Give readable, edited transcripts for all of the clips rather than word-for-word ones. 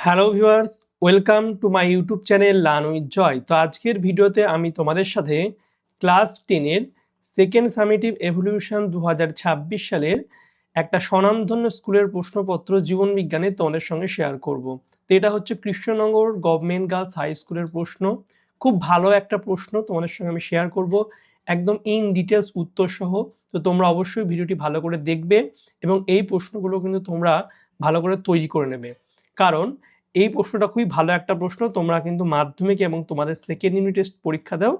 Hello viewers, welcome to my YouTube channel learn with Joy. তো আজকের ভিডিওতে আমি তোমাদের সাথে ক্লাস 10 এর সেকেন্ড সামেটিভ এভলিউশন 2026 সালের একটা স্বনামধন্য স্কুলের প্রশ্নপত্র জীবন বিজ্ঞানে তোমাদের সঙ্গে শেয়ার করব। তো এটা হচ্ছে কৃষ্ণনগর গভর্নমেন্ট গার্লস হাই স্কুলের প্রশ্ন। খুব ভালো একটা প্রশ্ন তোমাদের সঙ্গে আমি শেয়ার করব, একদম ইন ডিটেলস উত্তর সহ। তো তোমরা অবশ্যই ভিডিওটি ভালো করে দেখবে এবং এই প্রশ্নগুলো কিন্তু তোমরা ভালো করে তৈরি করে নেবে, কারণ এই প্রশ্নটা খুবই ভালো একটা প্রশ্ন। তোমরা কিন্তু মাধ্যমিক এবং তোমাদের সেকেন্ড ইউনিট টেস্ট পরীক্ষা দাও,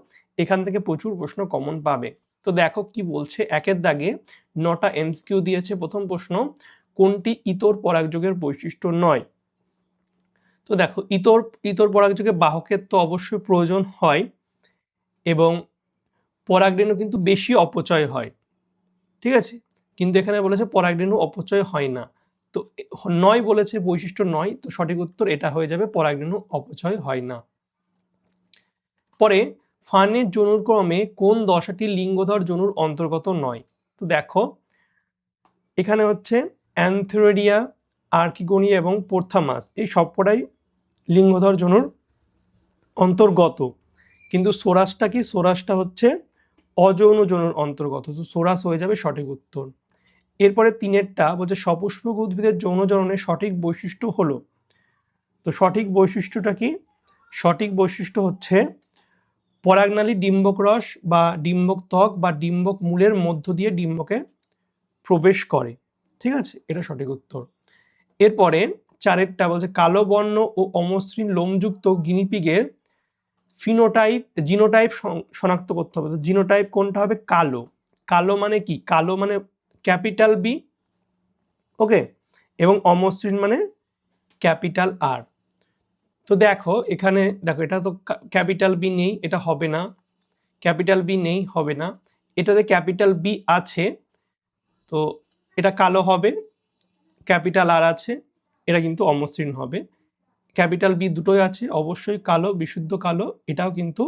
এখান থেকে প্রচুর প্রশ্ন কমন পাবে। তো দেখো কি বলছে, একের দাগে 9টা এমসিকিউ দিয়েছে। প্রথম প্রশ্ন, কোনটি ইতর পরাগযোগের বৈশিষ্ট্য নয়? তো দেখো, ইতর পরাগযোগে বাহকের তো অবশ্যই প্রয়োজন হয় এবং পরাগরেণু কিন্তু বেশি অপচয় হয়, ঠিক আছে, কিন্তু এখানে বলেছে পরাগরেণু অপচয় হয় না। তো নয় বলেছে, বৈশিষ্ট্য নয়, তো সঠিক উত্তর এটা হয়ে যাবে, পরাগরেণু অপচয় হয় না। পরে ফার্নের জনুর ক্রমে কোন দশাটি লিঙ্গধর জনুর অন্তর্গত নয়? তো দেখো, এখানে হচ্ছে অ্যানথেরিডিয়া, আর্কিগোনিয়া এবং পোর্থামাস, এই সবকটাই লিঙ্গধর জনুর অন্তর্গত, কিন্তু সোরাসটা কি? সোরাসটা হচ্ছে অযৌন জনুর অন্তর্গত, তো সোরাস হয়ে যাবে সঠিক উত্তর। এরপরে তিনেরটা বলছে সপুষ্পক উদ্ভিদের যৌন জননের সঠিক বৈশিষ্ট্য হলো। তো সঠিক বৈশিষ্ট্যটা কি? সঠিক বৈশিষ্ট্য হচ্ছে পরাগনালী ডিম্বক রস বা ডিম্বক ত্বক বা ডিম্বক মূলের মধ্য দিয়ে ডিম্বকে প্রবেশ করে, ঠিক আছে, এটা সঠিক উত্তর। এরপরে চারেরটা বলছে কালো বর্ণ ও অমসৃণ লোমযুক্ত গিনিপিগের জিনোটাইপ শনাক্ত করতে হবে। তো জিনোটাইপ কোনটা হবে? কালো। কালো মানে কি? কালো মানে ক্যাপিটাল বি, ওকে, এবং অমসৃণ মানে ক্যাপিটাল আর। তো দেখো এখানে, দেখো এটা তো ক্যাপিটাল বি নেই, এটা হবে না, ক্যাপিটাল বি নেই, হবে না, এটাতে ক্যাপিটাল বি আছে, তো এটা কালো হবে, ক্যাপিটাল আর আছে, এটা কিন্তু অমসৃণ হবে। ক্যাপিটাল বি দুটোই আছে, অবশ্যই কালো, বিশুদ্ধ কালো, এটাও কিন্তু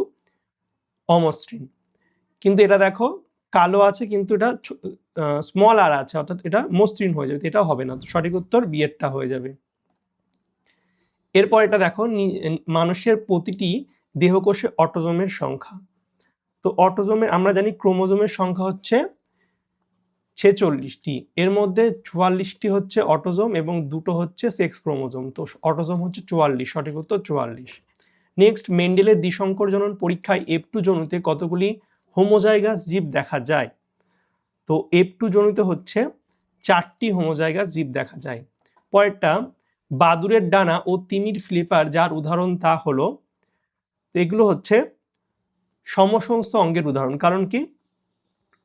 অমসৃণ। কিন্তু এটা দেখো কালো আছে কিন্তু এটা স্মল আর আছে, অর্থাৎ এটা মসৃণ হয়ে যাবে, এটা হবে না, তো সঠিক উত্তর বি এরটা হয়ে যাবে। এরপর এটা দেখো, মানুষের প্রতিটি দেহকোষে অটোজোমের সংখ্যা। তো অটোজোমের আমরা জানি ক্রোমোজোমের সংখ্যা হচ্ছে 46টি, এর মধ্যে 44টি হচ্ছে অটোজোম এবং দুটো হচ্ছে সেক্স ক্রোমোজোম, তো অটোজোম হচ্ছে 44, সঠিক উত্তর 44। নেক্সট, মেন্ডেলের দ্বিসংকর জনন পরীক্ষায় F2 জনুতে কতগুলি হোমোজাইগাস জীব দেখা যায়? তো F2 জনুতে হচ্ছে 4টি হোমোজাইগাস জীব দেখা যায়। পরেরটা, বাদুড়ের ডানা ও তিমির ফ্লিপার যার উদাহরণ তা হলো। তো এগুলো হচ্ছে সমসংস্থ অঙ্গের উদাহরণ, কারণ কি?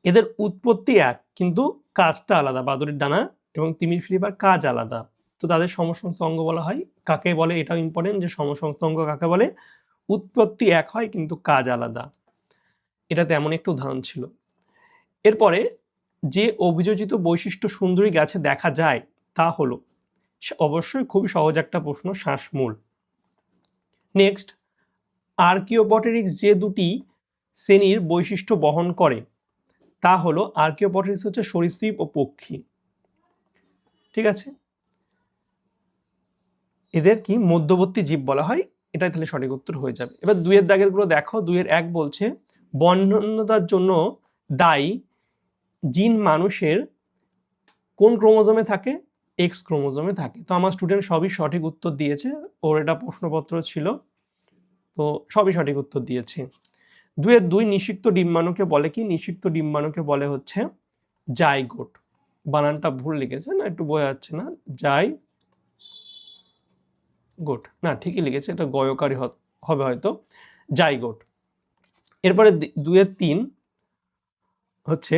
এদের উৎপত্তি এক কিন্তু কাজটা আলাদা। বাদুড়ের ডানা এবং তিমির ফ্লিপার কাজ আলাদা, তো তাদের সমসংস্থ অঙ্গ বলা হয়। কাকে বলে? এটাও ইম্পর্টেন্ট, যে সমসংস্থ অঙ্গ কাকে বলে? উৎপত্তি এক হয় কিন্তু কাজ আলাদা, এটা তেমন একটা উদাহরণ ছিল। এরপরে, যে অভিযোজিত বৈশিষ্ট্য সুন্দরী গাছে দেখা যায় তা হলো, অবশ্যই খুবই সহজ একটা প্রশ্ন, শ্বাসমূল। নেক্সট, আর্কিওপটেরিক্স যে দুটি শ্রেণীর বৈশিষ্ট্য বহন করে তা হলো, আর্কিওপটেরিক্স হচ্ছে সরীসৃপ ও পক্ষী, ঠিক আছে, এদের কি মধ্যবর্তী জীব বলা হয়, এটাই তাহলে সঠিক উত্তর হয়ে যাবে। এবার দুইয়ের দাগের গুলো দেখো, 2-1 বলছে বন্যতার জন্য দায়ী জিন মানুষের কোন ক্রোমোজোমে থাকে? এক্স ক্রোমোজোমে থাকে। তো আমার স্টুডেন্ট সবই সঠিক উত্তর দিয়েছে, ওর এটা প্রশ্নপত্র ছিল, তো সবই সঠিক উত্তর দিয়েছে। 2-2 নিষিক্ত ডিম্বাণুকে বলে কি? নিষিক্ত ডিম্বাণুকে বলে হচ্ছে জাইগোট। বানানটা ভুল লিখেছে না, একটু বোঝা যাচ্ছে না, জাইগোট না, ঠিকই লিখেছে, এটা গয়কারী হবে হয়তো, জাইগোট। এরপরে 2-3 হচ্ছে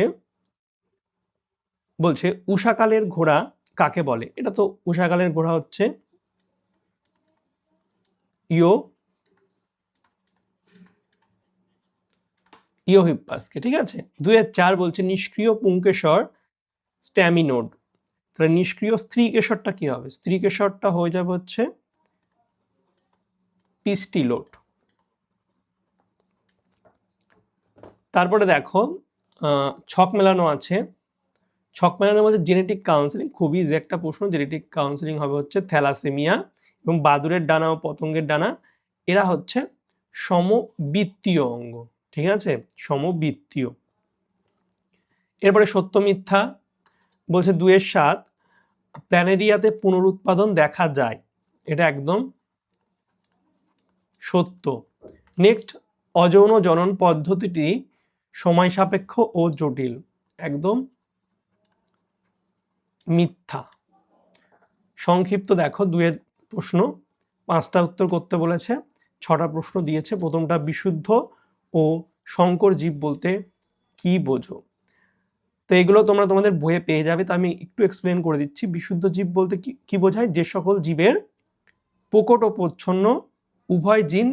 বলছে উষাকালের ঘোড়া কাকে বলে? এটা তো উষাকালের ঘোড়া হচ্ছে ইওহিপ্পাসকে, ঠিক আছে। 2-4 বলছে নিষ্ক্রিয় পুংকেশর স্ট্যামিনোড, তাহলে নিষ্ক্রিয় স্ত্রী কেশরটা কি হবে? স্ত্রী কেশরটা হয়ে যাবে হচ্ছে পিস্টিলোড। তারপরে দেখো, ছক মেলানো আছে, ছক মেলানোর মধ্যে জেনেটিক কাউন্সিলিং, খুবই ইজি একটা প্রশ্ন, জেনেটিক কাউন্সিলিং হবে হচ্ছে থ্যালাসেমিয়া এবং বাদুড়ের ডানা ও পতঙ্গের ডানা এরা হচ্ছে সমবৃত্তীয় অঙ্গ। ঠিক আছে, সমবৃত্তীয়। এরপরে সত্য মিথ্যা বলছে 2-7 প্ল্যানেরিয়াতে পুনরুৎপাদন দেখা যায়, এটা একদম সত্য। নেক্সট, অযৌন জনন পদ্ধতিটি সময় সাপেক্ষ ও জটিল, একদম মিথ্যা। সংক্ষিপ্ত দেখো 2 প্রশ্ন, 5টা উত্তর করতে বলেছে, 6টা প্রশ্ন দিয়েছে। প্রথমটা, বিশুদ্ধ ও সংকর জীব বলতে কি বোঝো? তো এগুলো তোমরা তোমাদের বইয়ে পেয়ে যাবে, তো আমি একটু এক্সপ্লেন করে দিচ্ছি। বিশুদ্ধ জীব বলতে কি বোঝায়? যে সকল জীবের প্রকট ও প্রচ্ছন্ন উভয় জিন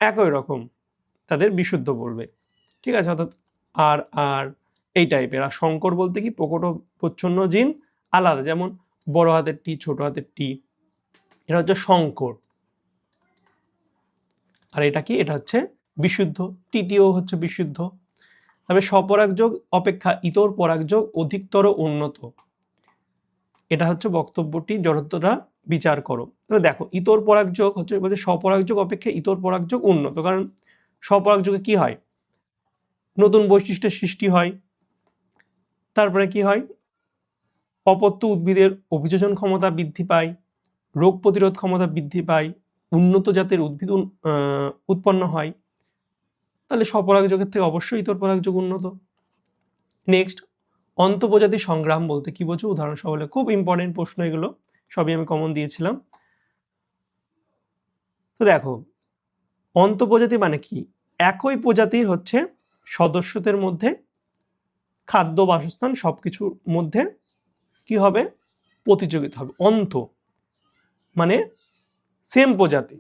একই রকম, তাদের বিশুদ্ধ বলবে। ঠিক আছে, অর্থাৎ আর আর এই টাইপের। আর সংকর বলতে কি? প্রকট ও প্রচ্ছন্ন জিন আলাদা, যেমন বড় হাতের টি, ছোট হাতের টি, এটা হচ্ছে সংকর। আর এটা কি? এটা হচ্ছে বিশুদ্ধ। টিটিও হচ্ছে বিশুদ্ধ। তবে স্বপরাগযোগ অপেক্ষা ইতর পরাগযোগ অধিকতর উন্নত, এটা হচ্ছে বক্তব্যটি যতটা বিচার করো। তাহলে দেখো, ইতর পরাগযোগ হচ্ছে বলছে স্বপরাগযোগ অপেক্ষা ইতর পরাগযোগ উন্নত, কারণ স্বপরাগযোগে কি হয়? নতুন বৈশিষ্ট্যের সৃষ্টি হয়। তারপরে কি হয়? অপত্য উদ্ভিদের অভিযোজন ক্ষমতা বৃদ্ধি পায়, রোগ প্রতিরোধ ক্ষমতা বৃদ্ধি পায়, উন্নত জাতের উদ্ভিদ উৎপন্ন হয়। তাহলে স্বপরাগযোগের থেকে অবশ্যই ইতর পরাগযোগ উন্নত। নেক্সট, অন্তঃপ্রজাতি সংগ্রাম বলতে কি বোঝো? উদাহরণ সহ বলে। খুব ইম্পর্টেন্ট প্রশ্ন এগুলো, সবই আমি কমন দিয়েছিলাম। তো দেখো, অন্তঃপ্রজাতি মানে কি? একই প্রজাতির হচ্ছে সদস্যদের মধ্যে খাদ্য, বাসস্থান সবকিছুর মধ্যে কি হবে? প্রতিযোগিতা হবে। অন্ত মানে সেম প্রজাতি,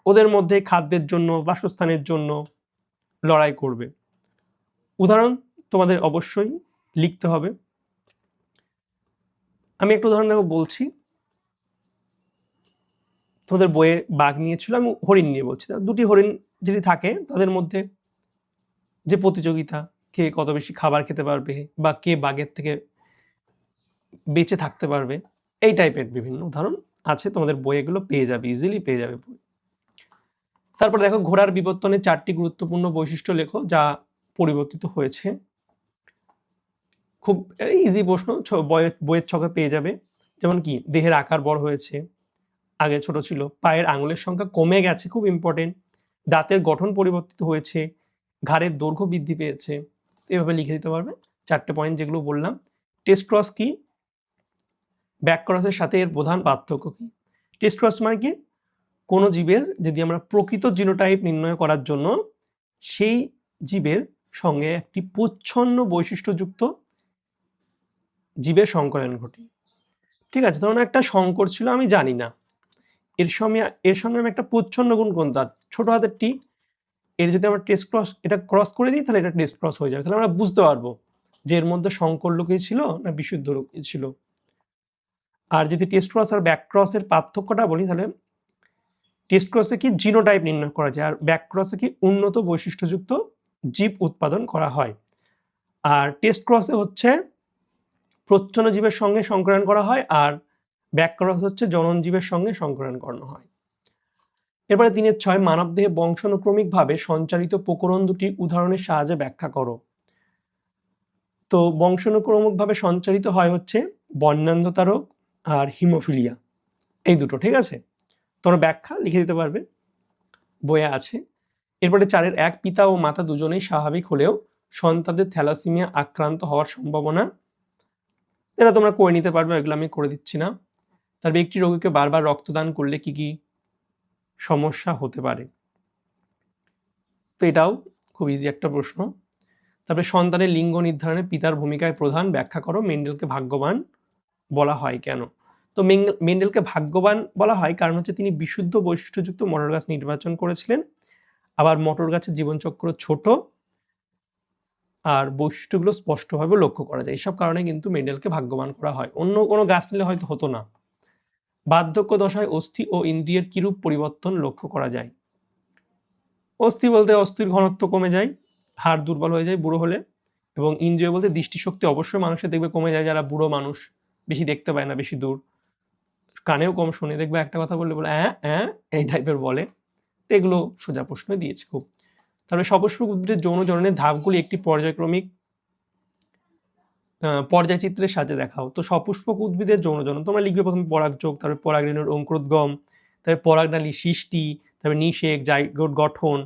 ওদের মধ্যে খাদ্যের জন্য, বাসস্থানের জন্য লড়াই করবে। উদাহরণ তোমাদের অবশ্যই লিখতে হবে। আমি একটা উদাহরণ দেখো বলছি। তোমাদের বইয়ে বাঘ নিয়েছিল, আমি হরিণ নিয়ে বলছি। দুটি হরিণ যদি থাকে, তাদের মধ্যে যে প্রতিযোগিতা, কে কত বেশি খাবার খেতে পারবে বা কে বাঘের থেকে বেঁচে থাকতে পারবে, এই টাইপের বিভিন্ন উদাহরণ আছে তোমাদের বই, এগুলো পেয়ে যাবে, ইজিলি পেয়ে যাবে বই। তারপর দেখো, ঘোড়ার বিবর্তনে 4টি গুরুত্বপূর্ণ বৈশিষ্ট্য লেখো যা পরিবর্তিত হয়েছে। খুব ইজি প্রশ্ন, বইয়ের ছকে পেয়ে যাবে। যেমন কি? দেহের আকার বড় হয়েছে, আগে ছোট ছিল। পায়ের আঙুলের সংখ্যা কমে গেছে, খুব ইম্পর্টেন্ট। দাঁতের গঠন পরিবর্তিত হয়েছে, ঘাড়ের দৈর্ঘ্য বৃদ্ধি পেয়েছে। এভাবে লিখে দিতে পারবে 4টে পয়েন্ট যেগুলো বললাম। টেস্ট ক্রস কি? ব্যাক ক্রসের সাথে এর প্রধান পার্থক্য কি? টেস্ট ক্রস মানে কি? কোনো জীবের যদি আমরা প্রকৃত জিনোটাইপ নির্ণয় করার জন্য সেই জীবের সঙ্গে একটি প্রচ্ছন্ন বৈশিষ্ট্যযুক্ত জীবের সংকলন ঘটে। ঠিক আছে, ধরুন একটা সংকর ছিল, আমি জানি না, এর সঙ্গে আমি একটা প্রচ্ছন্ন গুণ কোনটা, ছোট হাতের টি, এর যদি আমরা টেস্ট ক্রস এটা ক্রস করে দিই, তাহলে এটা টেস্ট ক্রস হয়ে যাবে। তাহলে আমরা বুঝতে পারবো যে এর মধ্যে সংকর লুকিয়ে ছিল না বিশুদ্ধ লুকিয়ে ছিল। আর যদি টেস্ট ক্রস আর ব্যাক ক্রসের পার্থক্যটা বলি, তাহলে টেস্ট ক্রসে কি জিনোটাইপ নির্ণয় করা যায়, আর ব্যাক ক্রসে কি উন্নত বৈশিষ্ট্যযুক্ত জীব উৎপাদন করা হয়। আর টেস্ট ক্রসে হচ্ছে প্রচ্ছন্ন জীবের সঙ্গে সংকরণ করা হয়, আর ব্যাক ক্রস হচ্ছে জনন জীবের সঙ্গে সংকরণ করানো হয়। এরপরে 3-6 মানবদেহে বংশানুক্রমিকভাবে সঞ্চারিত প্রকরণ দুটি উদাহরণের সাহায্যে ব্যাখ্যা করো। তো বংশানুক্রমিকভাবে সঞ্চারিত হয় হচ্ছে বর্ণান্ধতা রোগ আর হিমোফিলিয়া, এই দুটো। ঠিক আছে, তোমরা ব্যাখ্যা লিখে দিতে পারবে, বইয়ে আছে। এরপরে 4-1 পিতা ও মাতা দুজনেই স্বাভাবিক হলেও সন্তানদের থ্যালাসেমিয়া আক্রান্ত হওয়ার সম্ভাবনা, এটা তোমরা করে নিতে পারবে, এগুলো আমি করে দিচ্ছি না। তারপরে একটি রোগীকে বারবার রক্তদান করলে কি কি সমস্যা হতে পারে? তো এটাও খুব ইজি একটা প্রশ্ন। তারপরে সন্তানের লিঙ্গ নির্ধারণে পিতার ভূমিকায় প্রধান, ব্যাখ্যা করো। মেন্ডেলকে ভাগ্যবান বলা হয় কেন? তো মেন্ডেলকে ভাগ্যবান বলা হয় কারণ হচ্ছে তিনি বিশুদ্ধ বৈশিষ্ট্যযুক্ত মটর গাছ নির্বাচন করেছিলেন। আবার মটর গাছের জীবনচক্র ছোট আর বৈশিষ্ট্যগুলো স্পষ্টভাবে লক্ষ্য করা যায়, এইসব কারণে কিন্তু মেন্ডেলকে ভাগ্যবান করা হয়, অন্য কোনো গাছ নিলে হয়তো হতো না। বার্ধক্য দশায় অস্থি ও ইন্দ্রিয়ের কিরূপ পরিবর্তন লক্ষ্য করা যায়? অস্থি বলতে অস্থির ঘনত্ব কমে যায়, হাড় দুর্বল হয়ে যায় বুড়ো হলে, এবং ইন্দ্রিয় বলতে দৃষ্টিশক্তি অবশ্যই মানুষের দেখবে কমে যায়, যারা বুড়ো মানুষ, বেশি দেখতে পায় না, বেশি দূর, কানেও কম শোনে, দেখবে একটা কথা বললে বলে এই টাইপের বলে। তো এগুলো সোজা প্রশ্ন দিয়েছে খুব। তারপরে সপুষ্পক উদ্ভিদের যৌন জননের ধাপগুলি একটি পর্যায়ক্রমিক পর্যায়চিত্রের সাহায্যে দেখাও। তো সপুষ্পক উদ্ভিদের যৌন জনন তোমরা লিখবে প্রথমে পরাগযোগ, তারপরে পরাগরেণুর অঙ্কুরোদ্গম, তারপরে পরাগনালী সৃষ্টি, তারপরে নিষেক, জাইগোট গঠন,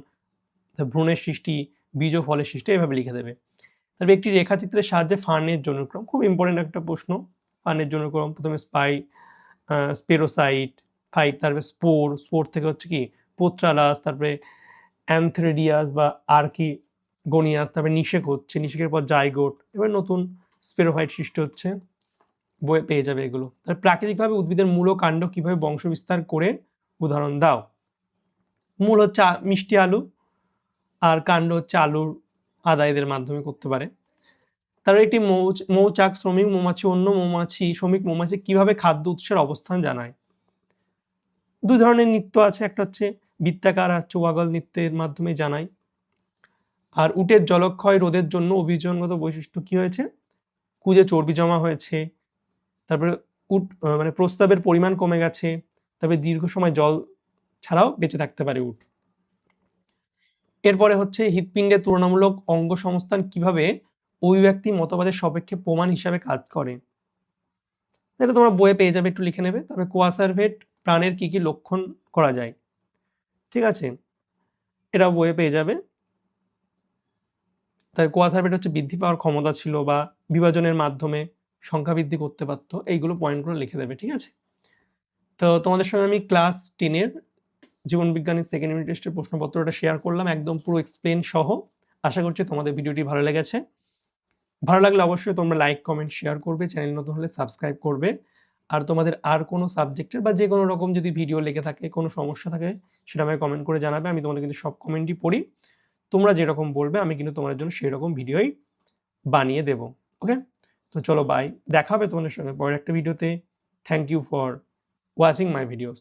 তারপর ভ্রূণের সৃষ্টি, বীজ ও ফলের সৃষ্টি, এভাবে লিখে দেবে। তারপরে একটি রেখাচিত্রের সাহায্যে ফার্নের জননক্রম, খুব ইম্পর্টেন্ট একটা প্রশ্ন। ফার্নের জননক্রম প্রথমে স্পেরোসাইট, ফাইট, তারপরে স্পোর থেকে হচ্ছে কি পোত্রালাস, তারপরে অ্যানথ্রেডিয়াস বা আর্কিগোনিয়াস, তারপরে নিষেক হচ্ছে, নিষেকের পর জাইগোট, এবার নতুন স্পেরোফাইট সৃষ্টি হচ্ছে, বইয়ে পেয়ে যাবে এগুলো। তাহলে প্রাকৃতিকভাবে উদ্ভিদের মূল ও কাণ্ড কিভাবে বংশ বিস্তার করে, উদাহরণ দাও। মূল হচ্ছে মিষ্টি আলু, আর কাণ্ড হচ্ছে আলুর আদা, এদের মাধ্যমে করতে পারে। তার একটি মৌচাক শ্রমিক মৌমাছি অন্য শ্রমিক মৌমাছি কিভাবে খাদ্য উৎসের অবস্থান জানায়। দুই ধরনের নৃত্য আছে, একটা হচ্ছে বৃত্তাকার আর চৌবাগল নৃত্যের মাধ্যমে জানায়। আর উটের জলক্ষয় রোধের জন্য অভিযোজনগত বৈশিষ্ট্য কি হয়েছে, কুজে চর্বি জমা হয়েছে, তারপরে উট মানে প্রস্রাবের পরিমাণ কমে গেছে, তারপরে দীর্ঘ সময় জল ছাড়াও বেঁচে থাকতে পারে উট। এরপরে হচ্ছে হৃৎপিণ্ডের তুলনামূলক অঙ্গ সংস্থান কিভাবে অভিব্যক্তি মতবাদের সাপেক্ষে প্রমাণ হিসাবে কাজ করে, এটা তোমরা বইয়ে পেয়ে যাবে, একটু লিখে নেবে। তারপরে কোয়াসার্ভেট প্রাণের কি কি লক্ষণ করা যায়, ঠিক আছে, এটাও বইয়ে পেয়ে যাবে। তাই কোয়াসার্ভেট হচ্ছে বৃদ্ধি পাওয়ার ক্ষমতা ছিল বা বিভাজনের মাধ্যমে সংখ্যা বৃদ্ধি করতে পারতো, এইগুলো পয়েন্টগুলো লিখে দেবে, ঠিক আছে। তো তোমাদের সঙ্গে আমি ক্লাস 10-এর জীবনবিজ্ঞানের সেকেন্ড ইউনিট টেস্টের প্রশ্নপত্রটা শেয়ার করলাম, একদম পুরো এক্সপ্লেন সহ। আশা করছি তোমাদের ভিডিওটি ভালো লেগেছে। ভালো লাগলে অবশ্যই তোমরা লাইক, কমেন্ট, শেয়ার করবে, চ্যানেল নতুন হলে সাবস্ক্রাইব করবে। আর তোমাদের আর কোনো সাবজেক্টের বা যে কোনো রকম যদি ভিডিও লেগে থাকে, কোনো সমস্যা থাকে, সেটা আমাকে কমেন্ট করে জানাবে। আমি তোমাদের কিন্তু সব কমেন্টই পড়ি। তোমরা যেরকম বলবে আমি কিন্তু তোমাদের জন্য সেই রকম ভিডিওই বানিয়ে দেব। ওকে? তো চলো বাই। দেখা হবে তোমাদের সঙ্গে পরের একটা ভিডিওতে। Thank you for watching my videos.